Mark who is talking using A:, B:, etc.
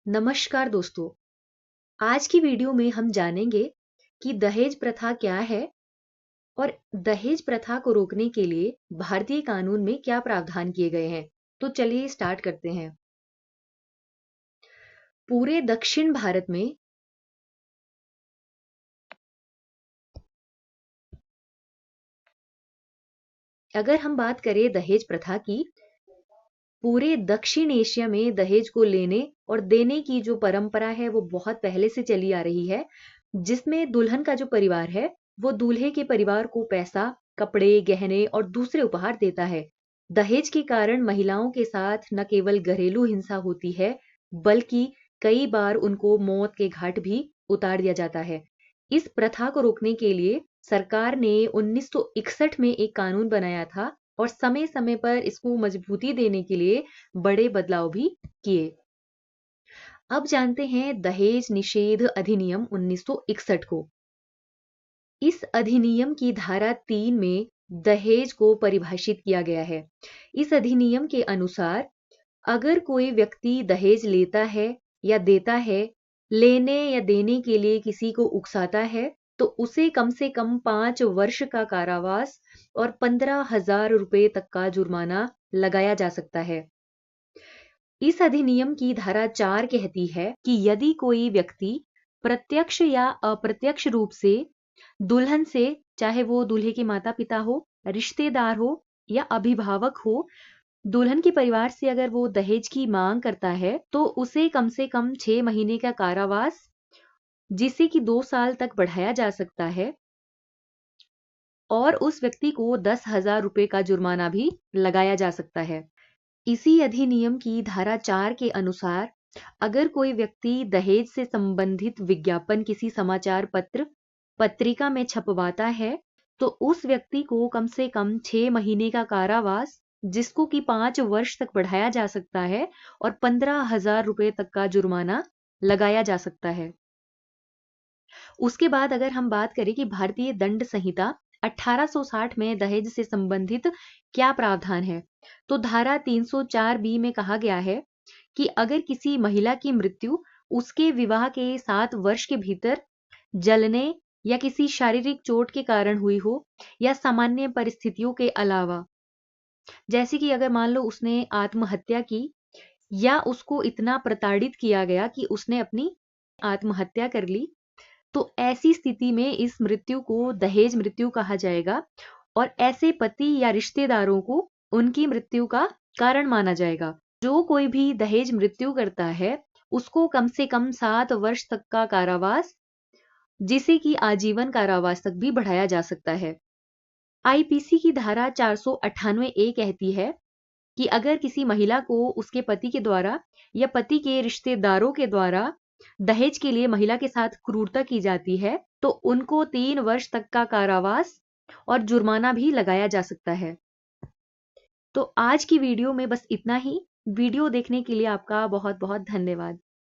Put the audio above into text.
A: नमस्कार दोस्तों। आज की वीडियो में हम जानेंगे कि दहेज प्रथा क्या है और दहेज प्रथा को रोकने के लिए भारतीय कानून में क्या प्रावधान किए गए हैं। तो चलिए स्टार्ट करते हैं। पूरे दक्षिण भारत में अगर हम बात करें दहेज प्रथा की, पूरे दक्षिण एशिया में दहेज को लेने और देने की जो परंपरा है वो बहुत पहले से चली आ रही है, जिसमें दुल्हन का जो परिवार है वो दूल्हे के परिवार को पैसा, कपड़े, गहने और दूसरे उपहार देता है। दहेज के कारण महिलाओं के साथ न केवल घरेलू हिंसा होती है, बल्कि कई बार उनको मौत के घाट भी उतार दिया जाता है। इस प्रथा को रोकने के लिए सरकार ने 1961 में एक कानून बनाया था और समय समय पर इसको मजबूती देने के लिए बड़े बदलाव भी किए। अब जानते हैं दहेज निषेध अधिनियम 1961 को। इस अधिनियम की धारा 3 में दहेज को परिभाषित किया गया है। इस अधिनियम के अनुसार अगर कोई व्यक्ति दहेज लेता है या देता है, लेने या देने के लिए किसी को उकसाता है, तो उसे कम से कम 5 वर्ष का कारावास और 15,000 रुपए तक का जुर्माना लगाया जा सकता है। इस अधिनियम की धारा 4 कहती है कि यदि कोई व्यक्ति प्रत्यक्ष या अप्रत्यक्ष रूप से दुल्हन से, चाहे वो दूल्हे के माता पिता हो, रिश्तेदार हो या अभिभावक हो, दुल्हन के परिवार से अगर वो दहेज की मांग करता है, तो उसे कम से कम 6 महीने का कारावास, जिसे कि 2 साल तक बढ़ाया जा सकता है, और उस व्यक्ति को 10,000 रुपए का जुर्माना भी लगाया जा सकता है। इसी अधिनियम की धारा 4 के अनुसार अगर कोई व्यक्ति दहेज से संबंधित विज्ञापन किसी समाचार पत्र, पत्रिका में छपवाता है, तो उस व्यक्ति को कम से कम 6 महीने का कारावास, जिसको कि 5 वर्ष तक बढ़ाया जा सकता है, और 15,000 रुपए तक का जुर्माना लगाया जा सकता है। उसके बाद अगर हम बात करें कि भारतीय दंड संहिता 1860 में दहेज से संबंधित क्या प्रावधान है, तो धारा 304 बी में कहा गया है कि अगर किसी महिला की मृत्यु उसके विवाह के 7 वर्ष के भीतर जलने या किसी शारीरिक चोट के कारण हुई हो, या सामान्य परिस्थितियों के अलावा, जैसे कि अगर मान लो उसने आत्महत्या की, या उसको इतना प्रताड़ित किया गया कि उसने अपनी आत्महत्या कर ली, तो ऐसी स्थिति में इस मृत्यु को दहेज मृत्यु कहा जाएगा और ऐसे पति या रिश्तेदारों को उनकी मृत्यु का कारण माना जाएगा। जो कोई भी दहेज मृत्यु करता है, उसको कम से कम 7 वर्ष तक का कारावास, जिसे कि आजीवन कारावास तक भी बढ़ाया जा सकता है। आईपीसी की धारा 498 ए कहती है कि अगर किसी महिला को उसके पति के द्वारा या पति के रिश्तेदारों के द्वारा दहेज के लिए महिला के साथ क्रूरता की जाती है, तो उनको 3 वर्ष तक का कारावास और जुर्माना भी लगाया जा सकता है। तो आज की वीडियो में बस इतना ही। वीडियो देखने के लिए आपका बहुत बहुत धन्यवाद।